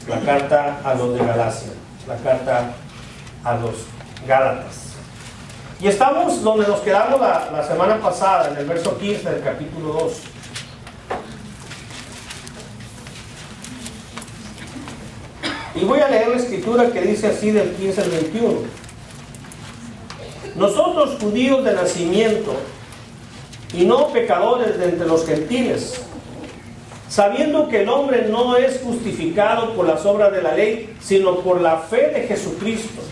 la carta a los de Galacia, la carta a los Gálatas. Y estamos donde nos quedamos la semana pasada, en el verso 15 del capítulo 2. Y voy a leer la escritura que dice así del 15 al 21. Nosotros, judíos de nacimiento, y no pecadores de entre los gentiles, sabiendo que el hombre no es justificado por las obras de la ley, sino por la fe de Jesucristo.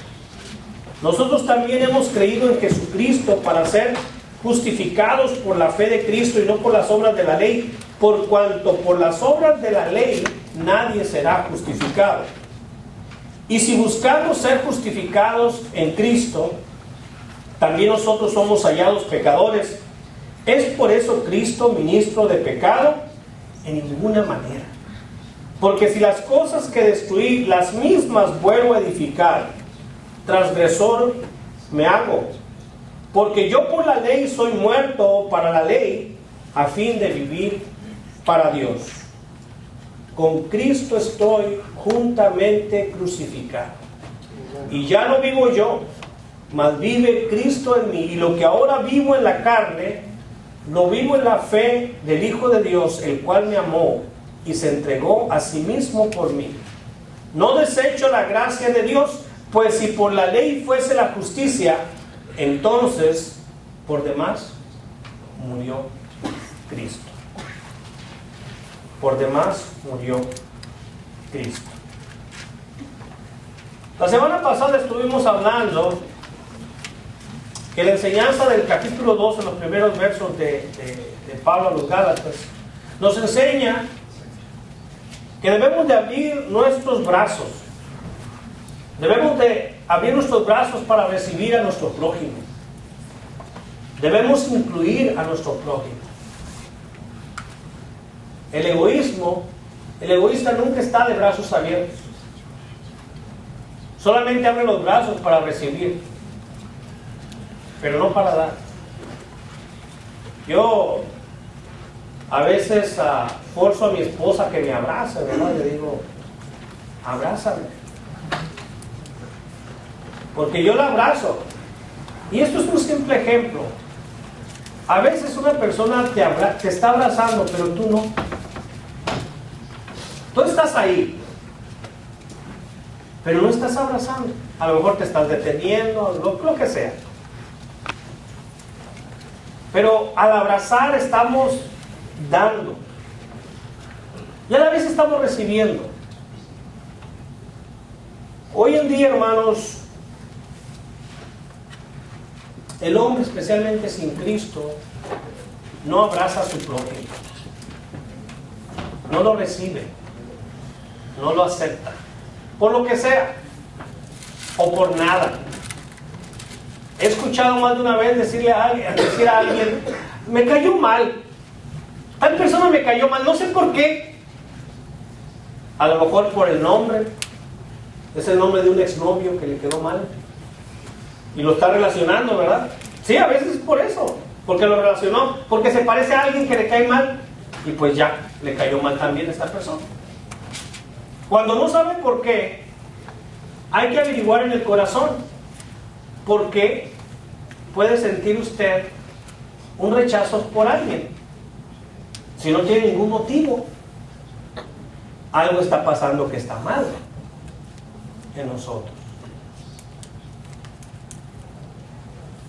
Nosotros también hemos creído en Jesucristo para ser justificados por la fe de Cristo y no por las obras de la ley, por cuanto por las obras de la ley nadie será justificado. Y si buscamos ser justificados en Cristo, también nosotros somos hallados pecadores. ¿Es por eso Cristo ministro de pecado? En ninguna manera. Porque si las cosas que destruí, las mismas vuelvo a edificar, transgresor me hago. Porque yo por la ley soy muerto para la ley, a fin de vivir para Dios. Con Cristo estoy juntamente crucificado. Y ya no vivo yo, mas vive Cristo en mí. Y lo que ahora vivo en la carne, lo vivo en la fe del Hijo de Dios, el cual me amó y se entregó a sí mismo por mí. No desecho la gracia de Dios, pues si por la ley fuese la justicia, entonces por demás murió Cristo. Por demás murió Cristo. La semana pasada estuvimos hablando que la enseñanza del capítulo 2, en los primeros versos de Pablo a los Gálatas, nos enseña que debemos de abrir nuestros brazos. Debemos de abrir nuestros brazos para recibir a nuestro prójimo. Debemos incluir a nuestro prójimo. El egoísta nunca está de brazos abiertos. Solamente abre los brazos para recibir, pero no para dar. Yo a veces forzo a mi esposa que me abrace, ¿verdad? Le digo, abrázame. Porque yo la abrazo. Y esto es un simple ejemplo. A veces una persona te está abrazando, pero tú no. Tú estás ahí, pero no estás abrazando. A lo mejor te estás deteniendo, lo que sea. Pero al abrazar estamos dando. Y a la vez estamos recibiendo. Hoy en día, hermanos, el hombre, especialmente sin Cristo, no abraza a su prójimo. No lo recibe. No lo acepta. Por lo que sea. O por nada. He escuchado más de una vez decir a alguien, me cayó mal. Tal persona me cayó mal, no sé por qué. A lo mejor por el nombre. Es el nombre de un exnovio que le quedó mal. Y lo está relacionando, ¿verdad? Sí, a veces es por eso. Porque lo relacionó. Porque se parece a alguien que le cae mal. Y pues ya, le cayó mal también a esta persona. Cuando no sabe por qué, hay que averiguar en el corazón. ¿Por qué puede sentir usted un rechazo por alguien? Si no tiene ningún motivo, algo está pasando que está mal en nosotros.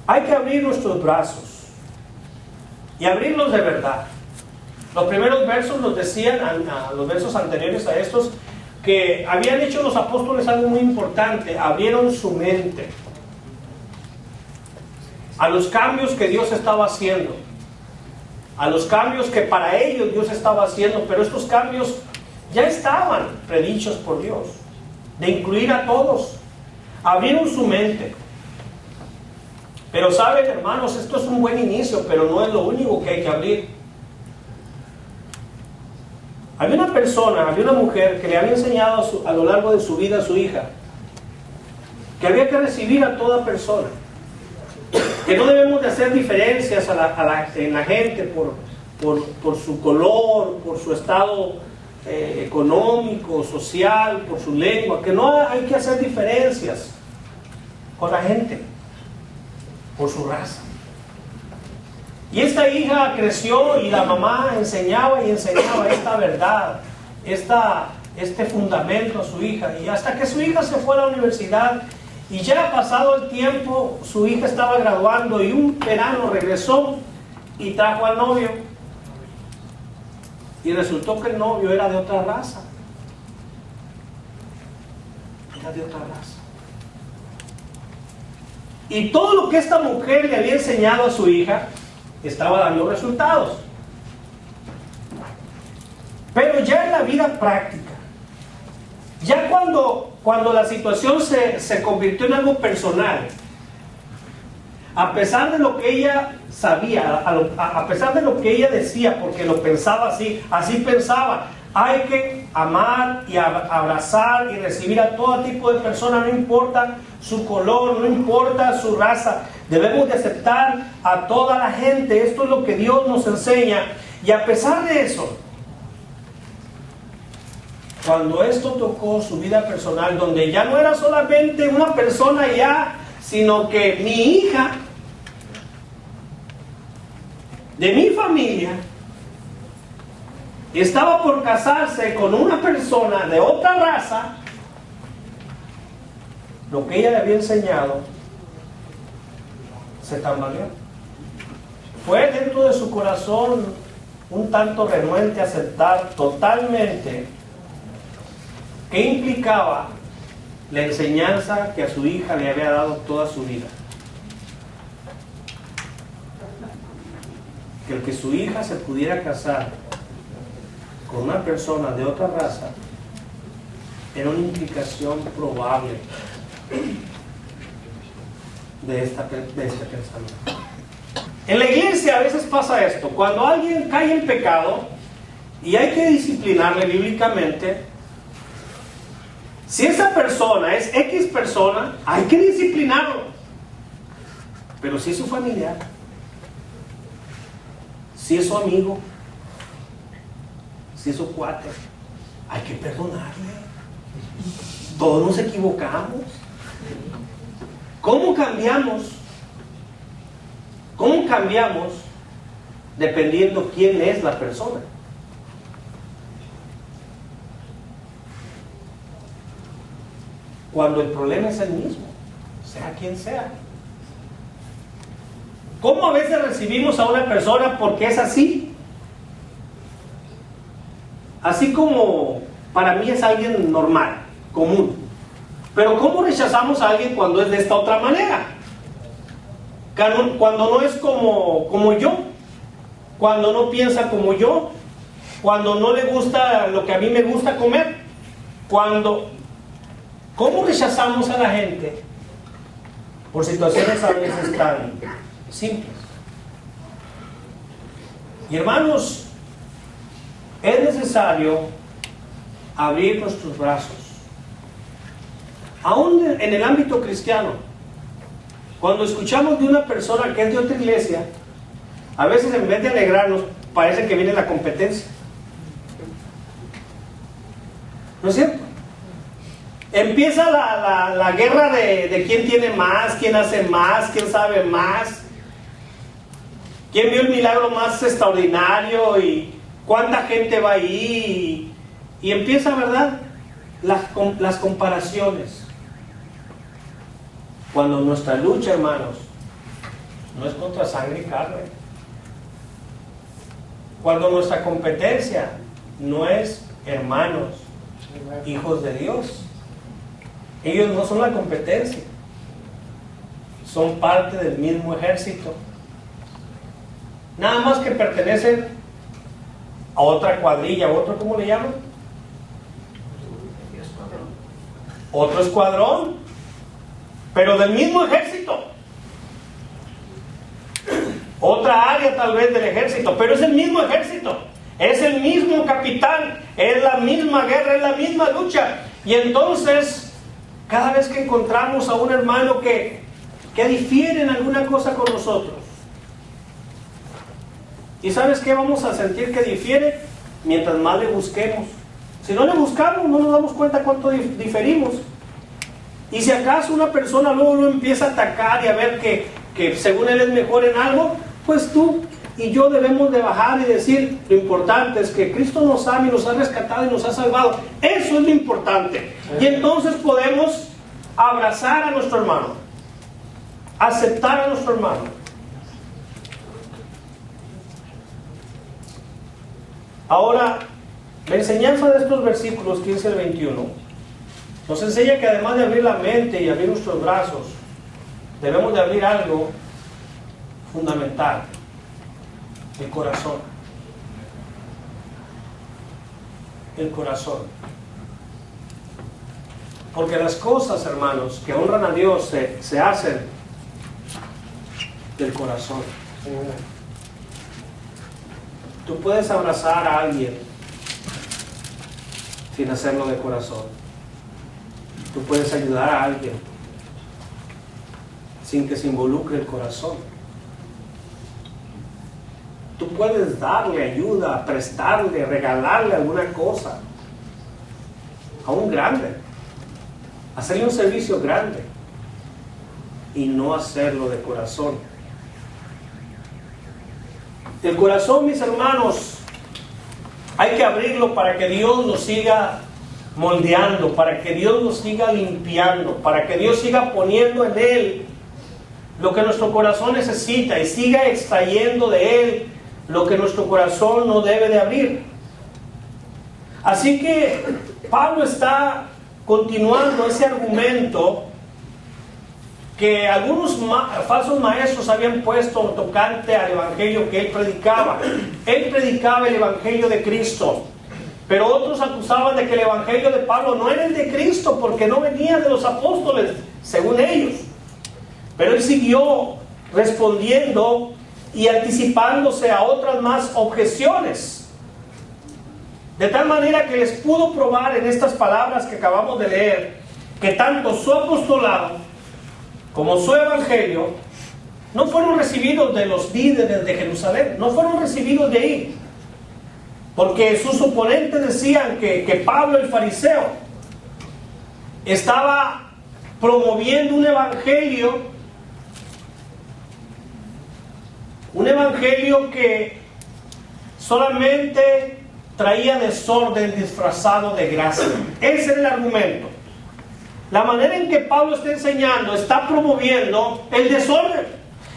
Hay que abrir nuestros brazos y abrirlos de verdad. Los primeros versos nos decían, los versos anteriores a estos, que habían hecho los apóstoles algo muy importante: abrieron su mente a los cambios que Dios estaba haciendo, a los cambios que para ellos Dios estaba haciendo, pero estos cambios ya estaban predichos por Dios, de incluir a todos. Abrieron su mente. Pero saben, hermanos, esto es un buen inicio, pero no es lo único que hay que abrir. Había una mujer que le había enseñado a lo largo de su vida a su hija que había que recibir a toda persona, que no debemos de hacer diferencias en la gente por su color, por su estado económico, social, por su lengua, que no hay que hacer diferencias con la gente por su raza. Y esta hija creció y la mamá enseñaba y enseñaba esta verdad, este fundamento a su hija, y hasta que su hija se fue a la universidad. Y ya pasado el tiempo, su hija estaba graduando y un verano regresó y trajo al novio. Y resultó que el novio era de otra raza. Era de otra raza. Y todo lo que esta mujer le había enseñado a su hija estaba dando resultados. Pero ya en la vida práctica, ya cuando la situación se convirtió en algo personal, a pesar de lo que ella sabía, a pesar de lo que ella decía, porque lo pensaba así pensaba, hay que amar y abrazar y recibir a todo tipo de personas, no importa su color, no importa su raza, debemos de aceptar a toda la gente, esto es lo que Dios nos enseña. Y a pesar de eso, cuando esto tocó su vida personal, donde ya no era solamente una persona ya, sino que mi hija, de mi familia, estaba por casarse con una persona de otra raza, lo que ella le había enseñado se tambaleó. Fue dentro de su corazón un tanto renuente a aceptar totalmente qué implicaba la enseñanza que a su hija le había dado toda su vida. Que el que su hija se pudiera casar con una persona de otra raza era una implicación probable de este pensamiento. En la iglesia a veces pasa esto: cuando alguien cae en pecado y hay que disciplinarle bíblicamente, si esa persona es X persona, hay que disciplinarlo. Pero si es su familiar, si es su amigo, si es su cuate, hay que perdonarle. Todos nos equivocamos. ¿Cómo cambiamos? ¿Cómo cambiamos? Dependiendo quién es la persona. Cuando el problema es el mismo, sea quien sea. ¿Cómo a veces recibimos a una persona porque es así? Así como para mí es alguien normal, común. Pero ¿cómo rechazamos a alguien cuando es de esta otra manera? Cuando no es como yo, cuando no piensa como yo, cuando no le gusta lo que a mí me gusta comer, ¿cómo rechazamos a la gente? Por situaciones a veces tan simples. Y hermanos, es necesario abrir nuestros brazos. Aún en el ámbito cristiano, cuando escuchamos de una persona que es de otra iglesia, a veces en vez de alegrarnos, parece que viene la competencia. ¿No es cierto? Empieza la guerra de quién tiene más, quién hace más, quién sabe más, quién vio el milagro más extraordinario y cuánta gente va ahí. Y empieza, ¿verdad?, las comparaciones. Cuando nuestra lucha, hermanos, no es contra sangre y carne. Cuando nuestra competencia no es hermanos, hijos de Dios. Ellos no son la competencia, son parte del mismo ejército. Nada más que pertenecen a otra cuadrilla, otro, ¿cómo le llaman? Otro escuadrón, pero del mismo ejército. Otra área tal vez del ejército, pero es el mismo ejército. Es el mismo capitán, es la misma guerra, es la misma lucha. Y entonces, cada vez que encontramos a un hermano que difiere en alguna cosa con nosotros, ¿y sabes qué vamos a sentir que difiere? Mientras más le busquemos, Si no le buscamos, no nos damos cuenta cuánto diferimos. Y si acaso una persona luego lo empieza a atacar y a ver que según él es mejor en algo, pues tú y yo debemos de bajar y decir, lo importante es que Cristo nos ama y nos ha rescatado y nos ha salvado. Eso es lo importante. Y entonces podemos abrazar a nuestro hermano, aceptar a nuestro hermano. Ahora, la enseñanza de estos versículos 15 al 21 nos enseña que además de abrir la mente y abrir nuestros brazos, debemos de abrir algo fundamental: el corazón. El corazón. Porque las cosas, hermanos, que honran a Dios se hacen del corazón. Tú puedes abrazar a alguien sin hacerlo de corazón. Tú puedes ayudar a alguien sin que se involucre el corazón. Tú puedes darle ayuda, prestarle, regalarle alguna cosa a un grande, hacerle un servicio grande y no hacerlo de corazón. El corazón, mis hermanos, hay que abrirlo para que Dios nos siga moldeando, para que Dios nos siga limpiando, para que Dios siga poniendo en él lo que nuestro corazón necesita y siga extrayendo de él lo que nuestro corazón no debe de abrir. Así que Pablo está continuando ese argumento que algunos falsos maestros habían puesto tocante al evangelio que él predicaba. Él predicaba el evangelio de Cristo, pero otros acusaban de que el evangelio de Pablo no era el de Cristo porque no venía de los apóstoles, según ellos. Pero él siguió respondiendo y anticipándose a otras más objeciones, de tal manera que les pudo probar en estas palabras que acabamos de leer que tanto su apostolado como su evangelio no fueron recibidos de los líderes de Jerusalén, no fueron recibidos de ahí, porque sus oponentes decían que Pablo el fariseo estaba promoviendo un evangelio que solamente traía desorden disfrazado de gracia. Ese es el argumento. La manera en que Pablo está enseñando está promoviendo el desorden,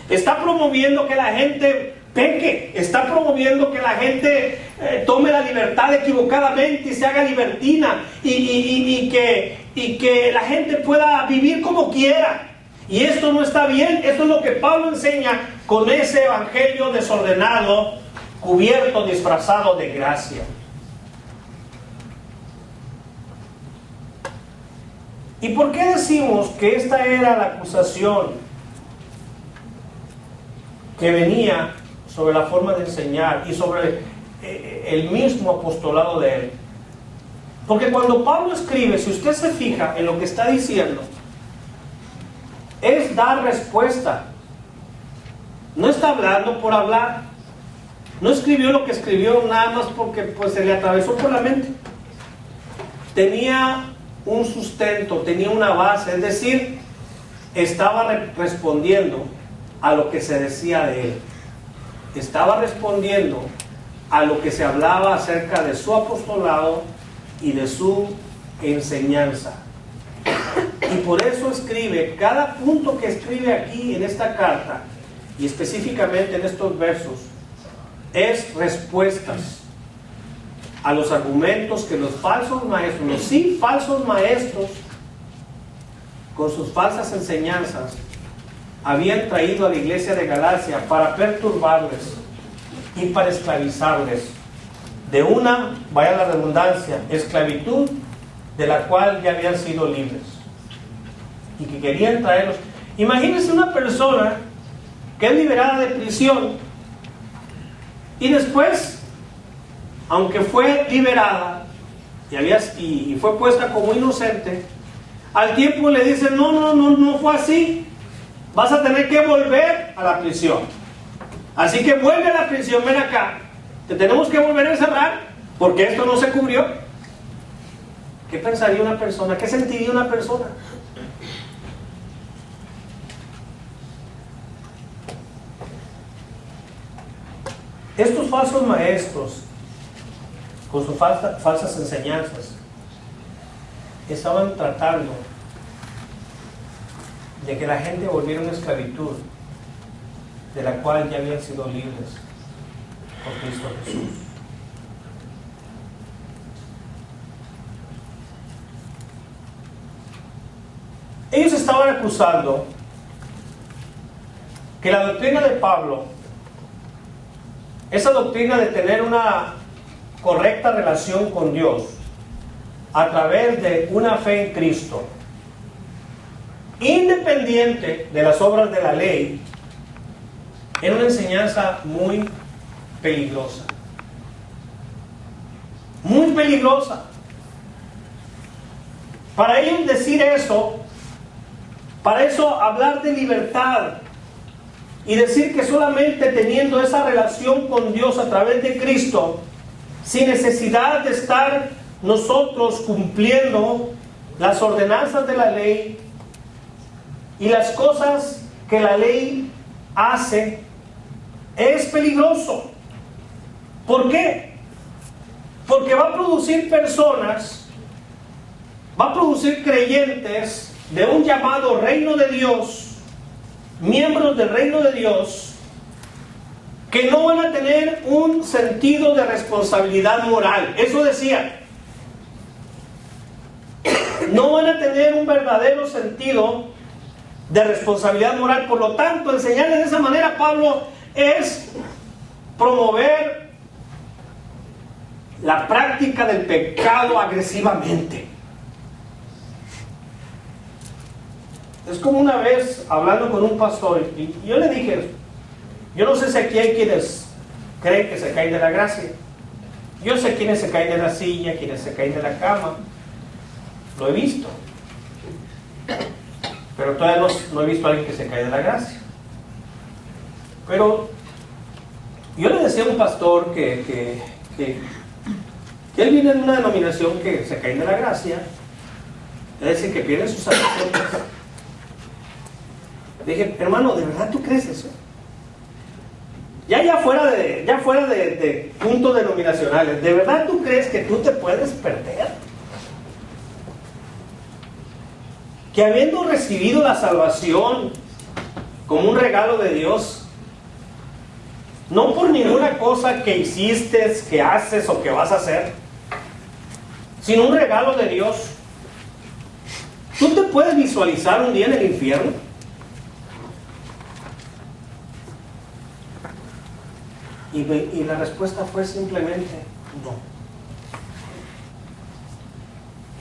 está promoviendo que la gente peque, está promoviendo que la gente tome la libertad equivocadamente y se haga libertina y que la gente pueda vivir como quiera. Y esto no está bien. Esto es lo que Pablo enseña con ese evangelio desordenado, cubierto, disfrazado de gracia. ¿Y por qué decimos que esta era la acusación que venía sobre la forma de enseñar y sobre el mismo apostolado de él? Porque cuando Pablo escribe, si usted se fija en lo que está diciendo, es dar respuesta. No está hablando por hablar. No escribió lo que escribió nada más porque pues, se le atravesó por la mente. Tenía un sustento, tenía una base, es decir, estaba respondiendo a lo que se decía de él. Estaba respondiendo a lo que se hablaba acerca de su apostolado y de su enseñanza. Y por eso escribe, cada punto que escribe aquí en esta carta, y específicamente en estos versos, es respuestas a los argumentos que los falsos maestros, los sí falsos maestros, con sus falsas enseñanzas, habían traído a la iglesia de Galacia para perturbarles y para esclavizarles de una, vaya la redundancia, esclavitud de la cual ya habían sido libres y que querían traerlos. Imagínense una persona que es liberada de prisión y después, aunque fue liberada y fue puesta como inocente, al tiempo le dicen no fue así, vas a tener que volver a la prisión, así que vuelve a la prisión, ven acá, te tenemos que volver a encerrar porque esto no se cubrió. ¿Qué pensaría una persona? ¿Qué sentiría una persona? Estos falsos maestros, con sus falsas enseñanzas, estaban tratando de que la gente volviera a una esclavitud de la cual ya habían sido libres por Cristo Jesús. Ellos estaban acusando que la doctrina de Pablo, esa doctrina de tener una correcta relación con Dios a través de una fe en Cristo, independiente de las obras de la ley, era una enseñanza muy peligrosa. Muy peligrosa. Para ellos decir eso, para eso hablar de libertad y decir que solamente teniendo esa relación con Dios a través de Cristo, sin necesidad de estar nosotros cumpliendo las ordenanzas de la ley y las cosas que la ley hace, es peligroso. ¿Por qué? Porque va a producir personas, va a producir creyentes de un llamado reino de Dios, miembros del reino de Dios, que no van a tener un sentido de responsabilidad moral. Eso decía, no van a tener un verdadero sentido de responsabilidad moral. Por lo tanto, enseñarles de esa manera, Pablo, es promover la práctica del pecado agresivamente. Es como una vez hablando con un pastor, y yo le dije, yo no sé si aquí hay quienes creen que se caen de la gracia. Yo sé quienes se caen de la silla, quienes se caen de la cama. Lo he visto. Pero todavía no he visto a alguien que se cae de la gracia. Pero yo le decía a un pastor que él viene de una denominación que se cae de la gracia, es decir, que pierde sus salvaciones. Le dije, hermano, ¿de verdad tú crees eso? Ya fuera de puntos denominacionales, ¿de verdad tú crees que tú te puedes perder? Que habiendo recibido la salvación como un regalo de Dios, no por ninguna cosa que hiciste, que haces o que vas a hacer, sino un regalo de Dios, ¿tú te puedes visualizar un día en el infierno? Y la respuesta fue simplemente no.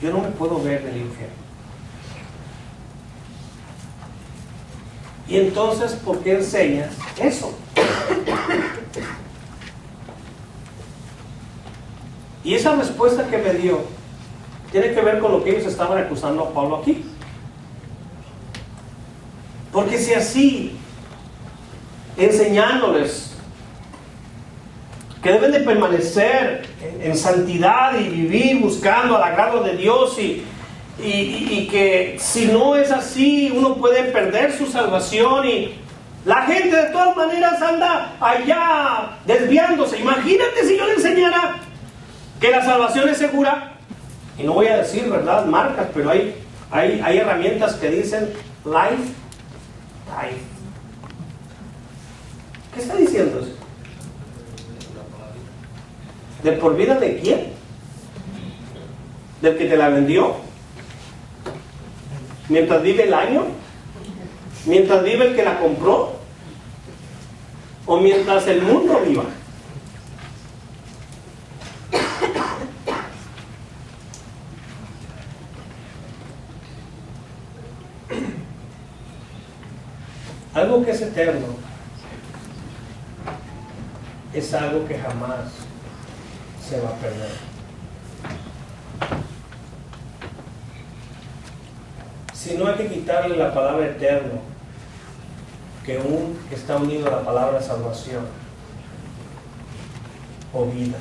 Yo no me puedo ver del infierno. Y entonces, ¿por qué enseñas eso? Y esa respuesta que me dio tiene que ver con lo que ellos estaban acusando a Pablo aquí. Porque si así, enseñándoles que deben de permanecer en santidad y vivir buscando el agrado de Dios y que si no es así uno puede perder su salvación, y la gente de todas maneras anda allá desviándose. Imagínate si yo le enseñara que la salvación es segura, y no voy a decir, ¿verdad?, marcas, pero hay herramientas que dicen life. ¿Qué está diciendo eso? ¿De por vida de quién? ¿Del que te la vendió? ¿Mientras vive el año? ¿Mientras vive el que la compró? ¿O mientras el mundo viva? Algo que es eterno es algo que jamás se va a perder. Si no, hay que quitarle la palabra eterno, que está unido a la palabra salvación o vida.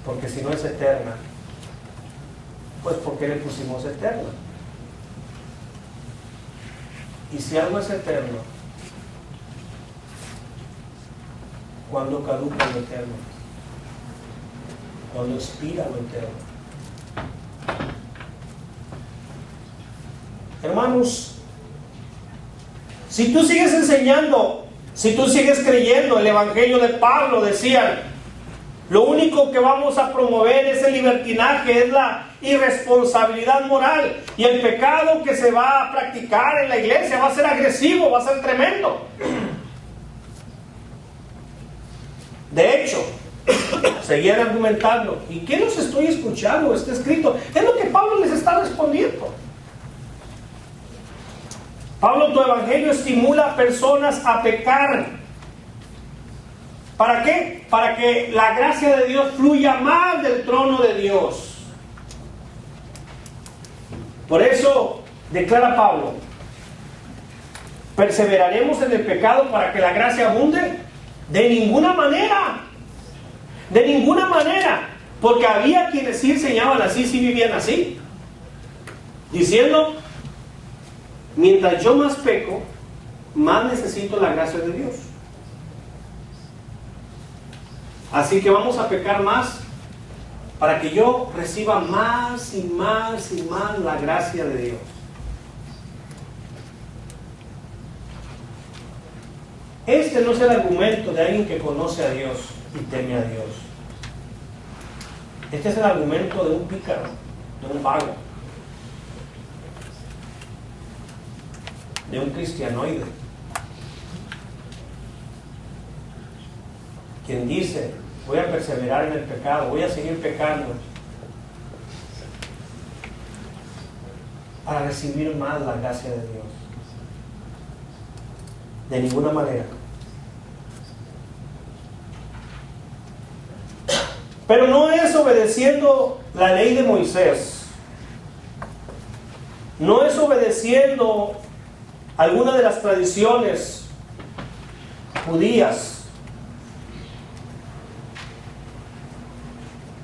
Porque si no es eterna, pues ¿por qué le pusimos eterna? Y si algo es eterno, ¿cuándo caduca lo eterno? ¿Cuándo expira lo eterno? Hermanos, si tú sigues enseñando, si tú sigues creyendo el evangelio de Pablo, decían, lo único que vamos a promover es el libertinaje, es la irresponsabilidad moral, y el pecado que se va a practicar en la iglesia va a ser agresivo, va a ser tremendo. De hecho, seguían argumentando, ¿y qué los estoy escuchando? Está escrito, es lo que Pablo les está respondiendo. Pablo, tu evangelio estimula a personas a pecar. ¿Para qué? Para que la gracia de Dios fluya más del trono de Dios. Por eso declara Pablo, ¿perseveraremos en el pecado para que la gracia abunde? De ninguna manera. De ninguna manera. Porque había quienes sí enseñaban así, sí vivían así, diciendo, mientras yo más peco, más necesito la gracia de Dios. Así que vamos a pecar más para que yo reciba más y más y más la gracia de Dios. Este no es el argumento de alguien que conoce a Dios y teme a Dios. Este es el argumento de un pícaro, de un vago, de un cristianoide, quien dice, voy a perseverar en el pecado, voy a seguir pecando para recibir más la gracia de Dios. De ninguna manera. Pero no es obedeciendo la ley de Moisés, no es obedeciendo alguna de las tradiciones judías,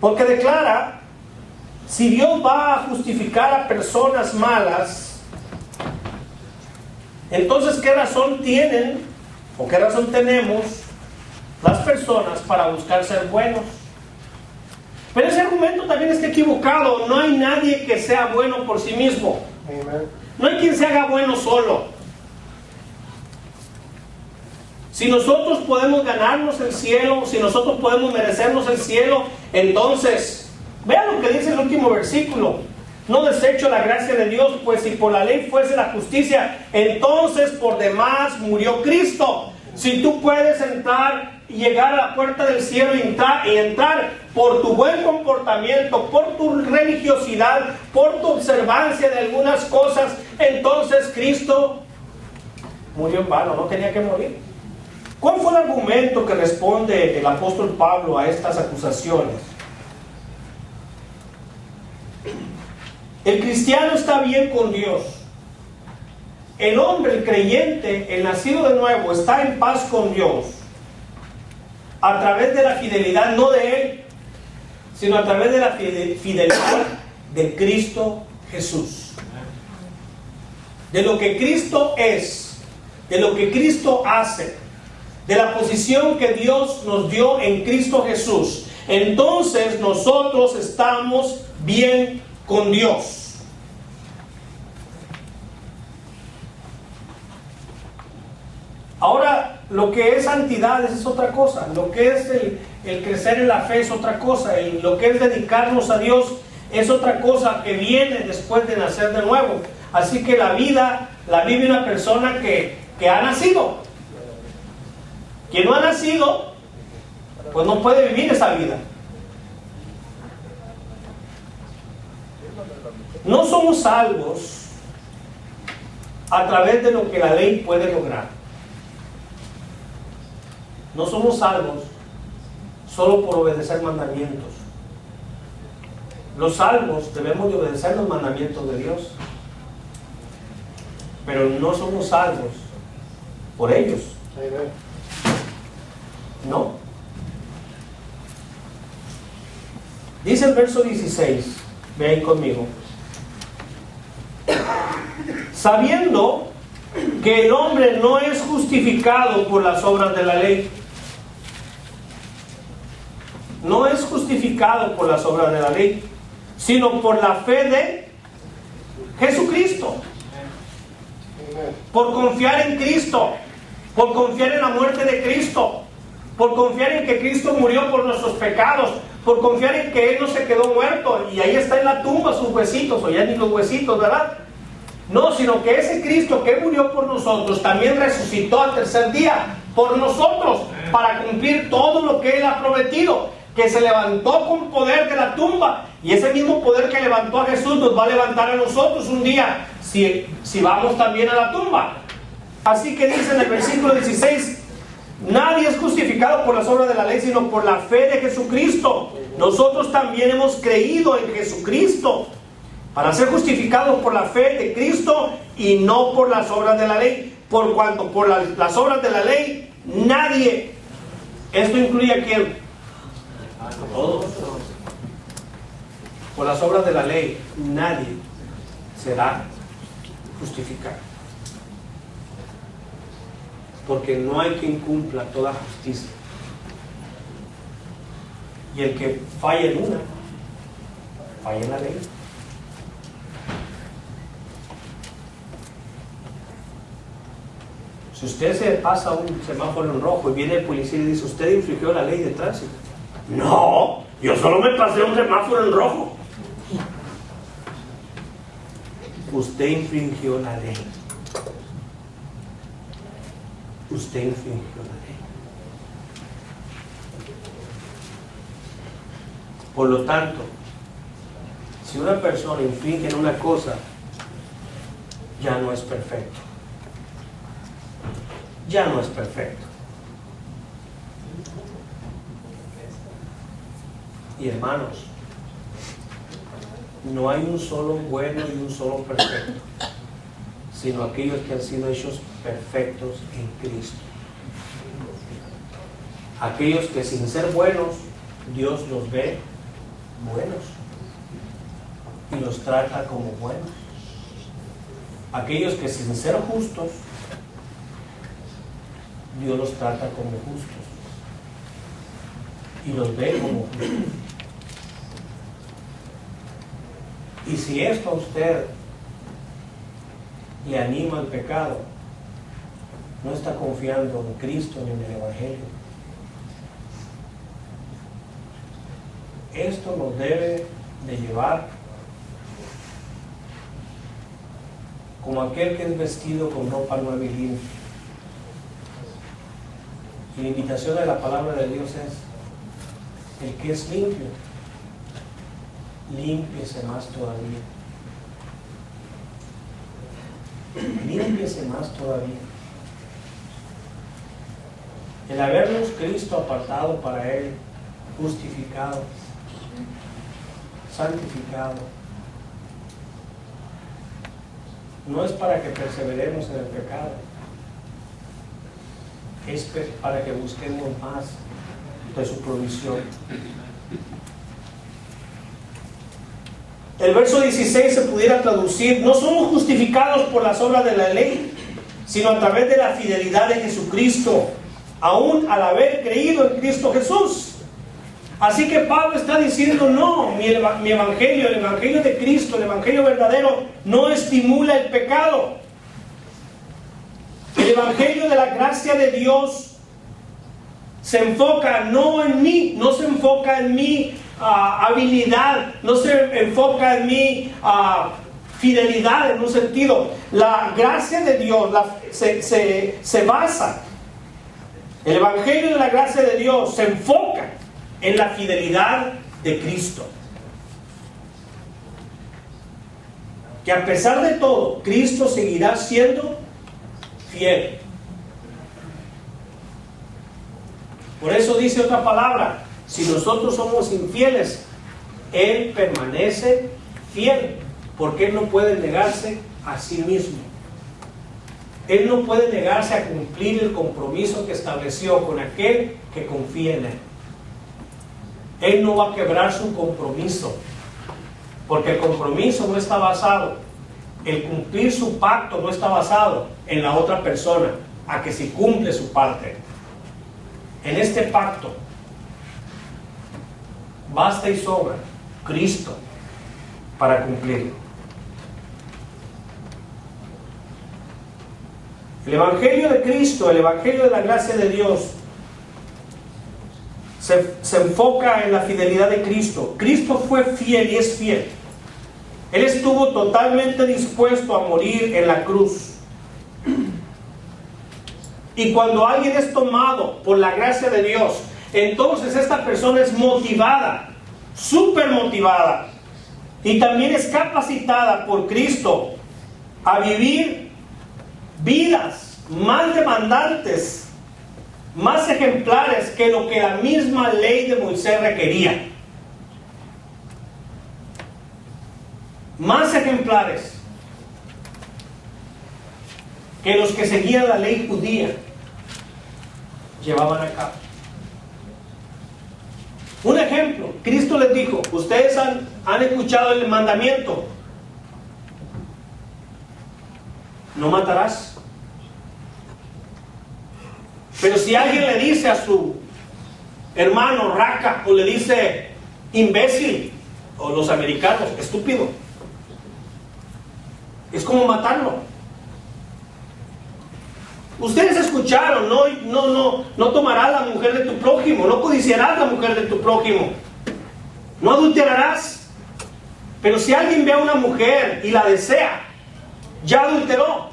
porque declara, si Dios va a justificar a personas malas, entonces ¿qué razón tienen o qué razón tenemos las personas para buscar ser buenos? Pero ese argumento también está equivocado. No hay nadie que sea bueno por sí mismo. No hay quien se haga bueno solo. Si nosotros podemos ganarnos el cielo, si nosotros podemos merecernos el cielo, entonces, vean lo que dice el último versículo. No desecho la gracia de Dios, pues si por la ley fuese la justicia, entonces por demás murió Cristo. Si tú puedes entrar y llegar a la puerta del cielo y entrar por tu buen comportamiento, por tu religiosidad, por tu observancia de algunas cosas, entonces Cristo murió en vano, no tenía que morir. ¿Cuál fue el argumento que responde el apóstol Pablo a estas acusaciones? El cristiano está bien con Dios. El hombre, el creyente, el nacido de nuevo, está en paz con Dios a través de la fidelidad, no de él, sino a través de la fidelidad de Cristo Jesús. De lo que Cristo es, de lo que Cristo hace, de la posición que Dios nos dio en Cristo Jesús. Entonces nosotros estamos bien con Dios. Ahora, lo que es santidad es otra cosa. Lo que es el crecer en la fe es otra cosa. Lo que es dedicarnos a Dios es otra cosa que viene después de nacer de nuevo. Así que la vida la vive una persona que ha nacido. Quien no ha nacido, pues no puede vivir esa vida. No somos salvos a través de lo que la ley puede lograr. No somos salvos solo por obedecer mandamientos. Los salvos debemos de obedecer los mandamientos de Dios, pero no somos salvos por ellos. No. Dice el verso 16, ve ahí conmigo. Sabiendo que el hombre no es justificado por las obras de la ley. No es justificado por las obras de la ley, sino por la fe de Jesucristo. Por confiar en Cristo, por confiar en la muerte de Cristo, por confiar en que Cristo murió por nuestros pecados, por confiar en que Él no se quedó muerto y ahí está en la tumba sus huesitos, o ya ni los huesitos, ¿verdad? No, sino que ese Cristo que murió por nosotros también resucitó al tercer día por nosotros, para cumplir todo lo que Él ha prometido, que se levantó con poder de la tumba, y ese mismo poder que levantó a Jesús nos va a levantar a nosotros un día, si vamos también a la tumba. Así que dice en el versículo 16, nadie es justificado por las obras de la ley, sino por la fe de Jesucristo. Nosotros también hemos creído en Jesucristo para ser justificados por la fe de Cristo y no por las obras de la ley. Por cuanto por las obras de la ley, nadie, esto incluye a quién, a todos. Por las obras de la ley, nadie será justificado. Porque no hay quien cumpla toda justicia. Y el que falla en una, falla en la ley. Si usted se pasa un semáforo en rojo y viene el policía y dice, ¿usted infringió la ley de tránsito? No, yo solo me pasé un semáforo en rojo. Usted infringió la ley. Usted infringió la ley. Por lo tanto, si una persona infringe en una cosa, ya no es perfecto. Ya no es perfecto. Y hermanos, no hay un solo bueno y un solo perfecto, sino aquellos que han sido hechos perfectos en Cristo. Aquellos que sin ser buenos, Dios los ve buenos y los trata como buenos. Aquellos que sin ser justos, Dios los trata como justos y los ve como justos. Y si esto a usted le anima al pecado, no está confiando en Cristo ni en el Evangelio. Esto nos debe de llevar como aquel que es vestido con ropa nueva y limpia. Y la invitación de la palabra de Dios es: el que es limpio, límpiese más todavía. Límpiese más todavía. El habernos Cristo apartado para Él, justificado, santificado, no es para que perseveremos en el pecado, es para que busquemos más de su provisión. El verso 16 se pudiera traducir: no somos justificados por las obras de la ley, sino a través de la fidelidad de Jesucristo, aún al haber creído en Cristo Jesús. Así que Pablo está diciendo: no, mi evangelio, el evangelio de Cristo, el evangelio verdadero, no estimula el pecado. El evangelio de la gracia de Dios se enfoca no en mí, no se enfoca en mi habilidad, no se enfoca en mi fidelidad en un sentido. La gracia de Dios se basa, el evangelio de la gracia de Dios se enfoca en la fidelidad de Cristo. Que a pesar de todo, Cristo seguirá siendo fiel. Por eso dice otra palabra: si nosotros somos infieles, Él permanece fiel, porque Él no puede negarse a sí mismo. Él no puede negarse a cumplir el compromiso que estableció con aquel que confía en Él. Él no va a quebrar su compromiso, porque el compromiso no está basado, el cumplir su pacto no está basado en la otra persona, a que si cumple su parte. En este pacto basta y sobra Cristo para cumplirlo. El Evangelio de Cristo, el Evangelio de la gracia de Dios, se enfoca en la fidelidad de Cristo. Cristo fue fiel y es fiel. Él estuvo totalmente dispuesto a morir en la cruz. Y cuando alguien es tomado por la gracia de Dios, entonces esta persona es motivada, súper motivada, y también es capacitada por Cristo a vivir vidas más demandantes, más ejemplares que lo que la misma ley de Moisés requería. Más ejemplares que los que seguían la ley judía llevaban a cabo. Un ejemplo, Cristo les dijo, ustedes han escuchado el mandamiento: no matarás. Pero si alguien le dice a su hermano raca, o le dice imbécil, o los americanos, estúpido, es como matarlo. Ustedes escucharon, no tomarás la mujer de tu prójimo, no codiciarás la mujer de tu prójimo, no adulterarás. Pero si alguien ve a una mujer y la desea, ya adulteró.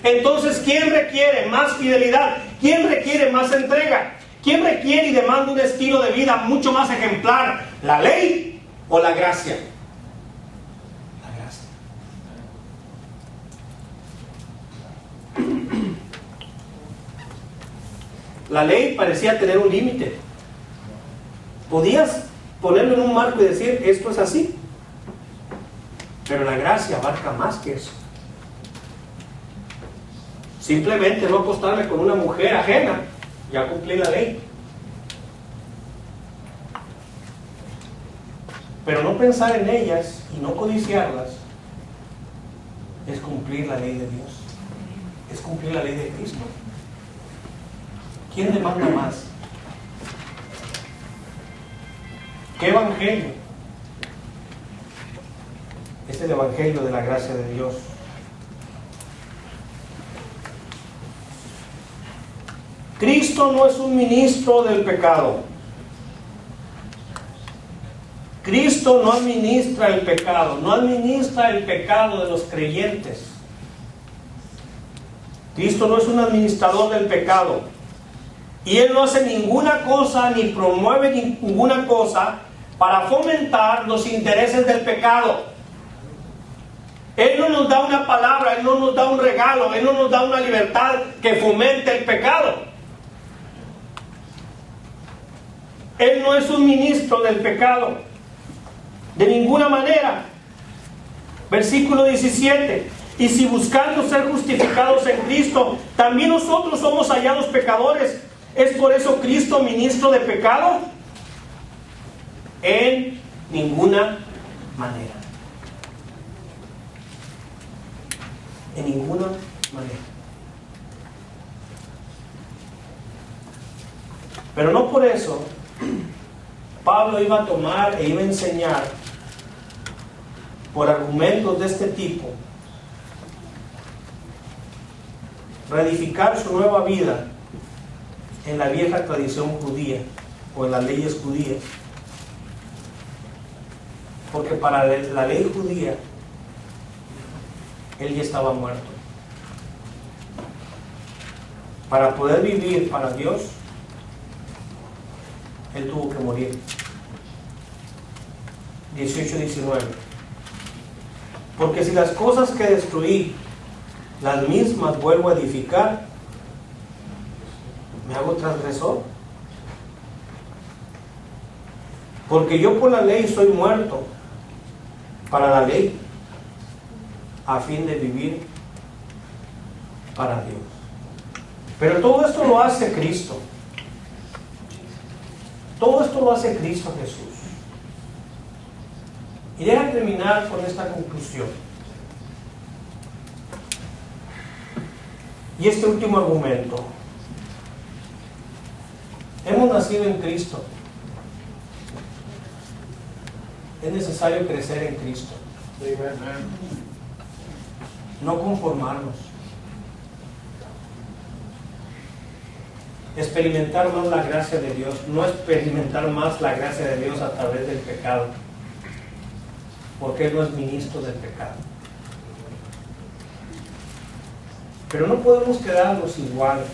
Entonces, ¿quién requiere más fidelidad? ¿Quién requiere más entrega? ¿Quién requiere y demanda un estilo de vida mucho más ejemplar? ¿La ley o la gracia? La gracia. La ley parecía tener un límite. Podías ponerlo en un marco y decir, esto es así. Pero la gracia abarca más que eso. Simplemente no acostarme con una mujer ajena, ya cumplí la ley. Pero no pensar en ellas y no codiciarlas es cumplir la ley de Dios, es cumplir la ley de Cristo. ¿Quién demanda más? ¿Qué evangelio? Es el evangelio de la gracia de Dios. Cristo no es un ministro del pecado. Cristo no administra el pecado, no administra el pecado de los creyentes. Cristo no es un administrador del pecado. Y Él no hace ninguna cosa ni promueve ninguna cosa para fomentar los intereses del pecado. Él no nos da una palabra, Él no nos da un regalo, Él no nos da una libertad que fomente el pecado. Él no es un ministro del pecado, de ninguna manera. Versículo 17. Y si buscando ser justificados en Cristo, también nosotros somos hallados pecadores, ¿es por eso Cristo ministro de pecado? En ninguna manera. En ninguna manera. Pero no por eso Pablo iba a tomar e iba a enseñar por argumentos de este tipo, reedificar su nueva vida en la vieja tradición judía o en las leyes judías. Porque para la ley judía él ya estaba muerto. Para poder vivir para Dios, él tuvo que morir. 18-19. Porque si las cosas que destruí, las mismas vuelvo a edificar, ¿me hago transgresor? Porque yo por la ley soy muerto para la ley, a fin de vivir para Dios. Pero todo esto lo hace Cristo. Todo esto lo hace Cristo Jesús. Y déjame terminar con esta conclusión. Y este último argumento. Hemos nacido en Cristo. Es necesario crecer en Cristo. No conformarnos. Experimentar más la gracia de Dios. No experimentar más la gracia de Dios a través del pecado. Porque Él no es ministro del pecado. Pero no podemos quedarnos igual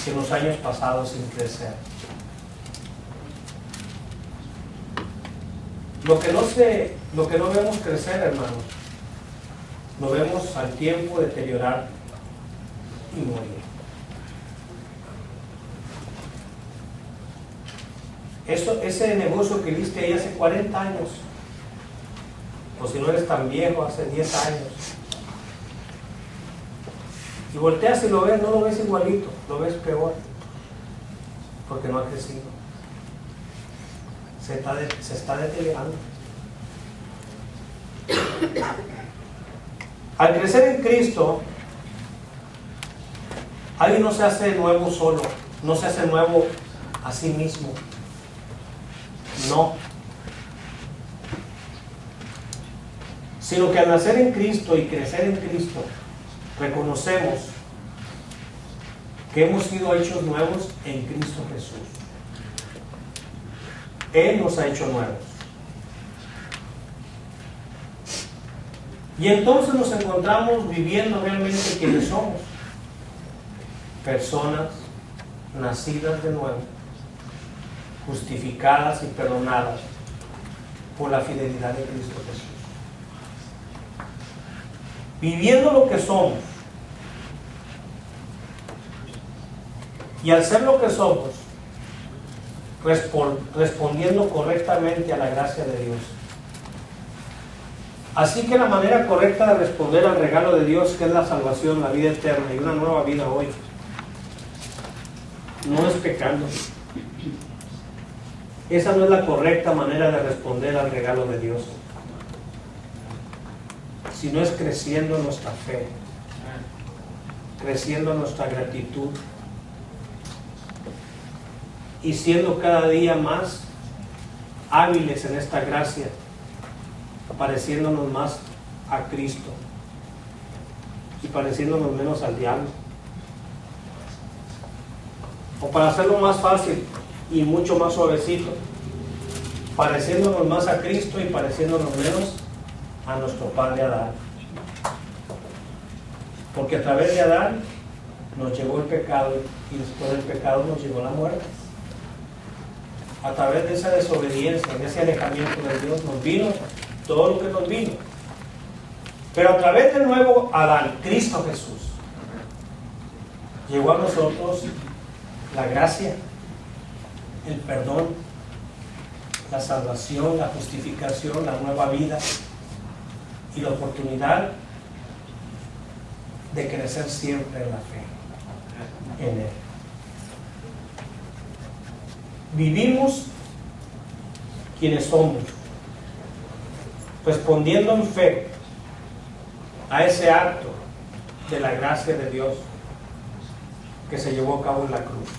que en los años pasados sin crecer. Lo que no vemos crecer, hermanos, lo vemos al tiempo deteriorar y morir. Ese negocio que viste ahí hace 40 años, o si no eres tan viejo, hace 10 años, y volteas y lo ves, no lo ves igualito, lo ves peor, porque no ha crecido. Se está deteriorando. Al crecer en Cristo, alguien no se hace nuevo solo, no se hace nuevo a sí mismo. No. Sino que al nacer en Cristo y crecer en Cristo, reconocemos que hemos sido hechos nuevos en Cristo Jesús. Él nos ha hecho nuevos. Y entonces nos encontramos viviendo realmente quienes somos. Personas nacidas de nuevo, justificadas y perdonadas por la fidelidad de Cristo Jesús. Viviendo lo que somos. Y al ser lo que somos, respondiendo correctamente a la gracia de Dios. Así que la manera correcta de responder al regalo de Dios, que es la salvación, la vida eterna y una nueva vida hoy, no es pecando. Esa no es la correcta manera de responder al regalo de Dios, sino es creciendo nuestra fe, creciendo nuestra gratitud y siendo cada día más hábiles en esta gracia, pareciéndonos más a Cristo y pareciéndonos menos al diablo. O para hacerlo más fácil y mucho más suavecito, pareciéndonos más a Cristo y pareciéndonos menos a nuestro padre Adán. Porque a través de Adán nos llegó el pecado y después del pecado nos llegó la muerte. A través de esa desobediencia, de ese alejamiento de Dios, nos vino todo lo que nos vino. Pero a través del nuevo Adán, Cristo Jesús, llegó a nosotros la gracia, el perdón, la salvación, la justificación, la nueva vida y la oportunidad de crecer siempre en la fe, en Él. Vivimos quienes somos, respondiendo en fe a ese acto de la gracia de Dios que se llevó a cabo en la cruz.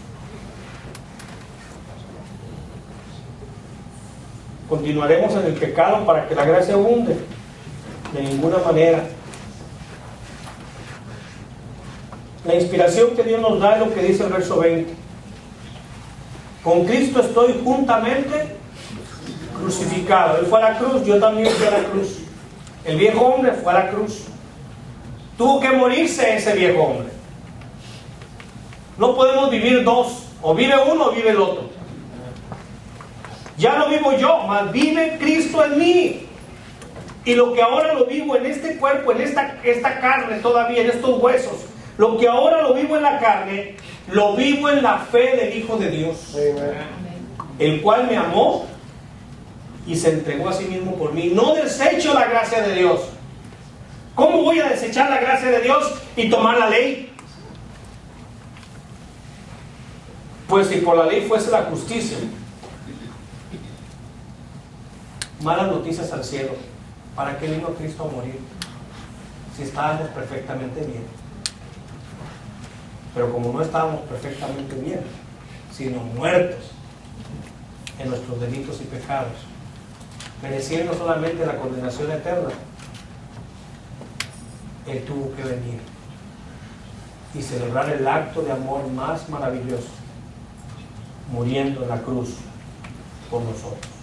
¿Continuaremos en el pecado para que la gracia abunde? De ninguna manera. La inspiración que Dios nos da es lo que dice el verso 20. Con Cristo estoy juntamente crucificado. Él fue a la cruz, yo también fui a la cruz. El viejo hombre fue a la cruz. Tuvo que morirse ese viejo hombre. No podemos vivir dos. O vive uno o vive el otro. Ya no vivo yo, mas vive Cristo en mí. Y lo que ahora lo vivo en este cuerpo, en esta carne todavía, en estos huesos, lo que ahora lo vivo en la carne, lo vivo en la fe del Hijo de Dios. El cual me amó y se entregó a sí mismo por mí. No desecho la gracia de Dios. ¿Cómo voy a desechar la gracia de Dios y tomar la ley? Pues si por la ley fuese la justicia, malas noticias al cielo. ¿Para qué vino Cristo a morir? Si estábamos perfectamente bien. Pero como no estábamos perfectamente bien, sino muertos en nuestros delitos y pecados, mereciendo solamente la condenación eterna, Él tuvo que venir y celebrar el acto de amor más maravilloso, muriendo en la cruz por nosotros.